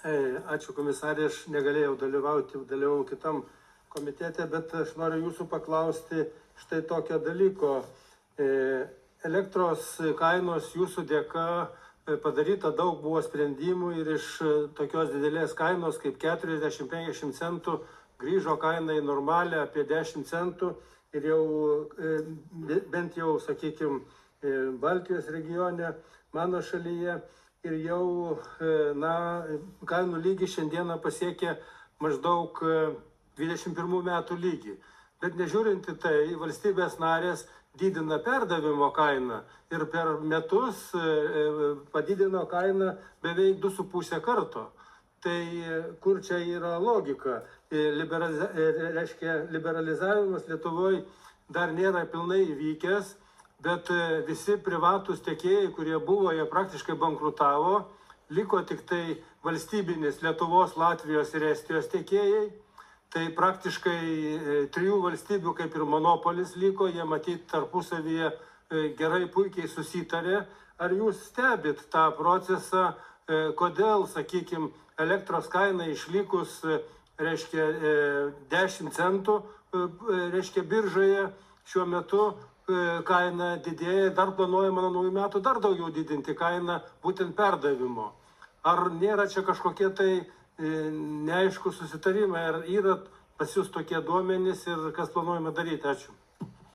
Ačiū komisarė, aš negalėjau dalyvau kitam komitete, bet aš noriu jūsų paklausti štai tokio dalyko. Elektros kainos jūsų dėka padaryta daug buvo sprendimų ir iš tokios didelės kainos kaip 40-50 centų grįžo kaina į normalią apie 10 centų ir jau bent jau, sakykime, Baltijos regione, mano šalyje. Ir jau kainų lygis šiandieną pasiekė maždaug 21 metų lygį. Bet nežiūrint į tai, valstybės narės didina perdavimo kainą ir per metus padidino kainą beveik 2,5 karto. Tai kur čia yra logika? Liberalizavimas Lietuvoje dar nėra pilnai įvykęs, bet visi privatūs tiekėjai, kurie buvo, jie praktiškai bankrutavo, liko tik tai valstybinis Lietuvos, Latvijos ir Estijos tiekėjai. Tai praktiškai 3 valstybių kaip ir monopolis liko, jie matyt tarpusavyje gerai puikiai susitarė. Ar jūs stebit tą procesą, kodėl, sakykime, elektros kaina išlikus, reiškia, 10 centų, reiškia, biržoje šiuo metu kaina didėja, dar planuojama nuo naujų metų dar daugiau didinti kainą būtent perdavimo. Ar nėra čia kažkokie tai neaiškūs susitarimai, ar yra pas jūs tokie duomenys ir kas planuojama daryti? Ačiū.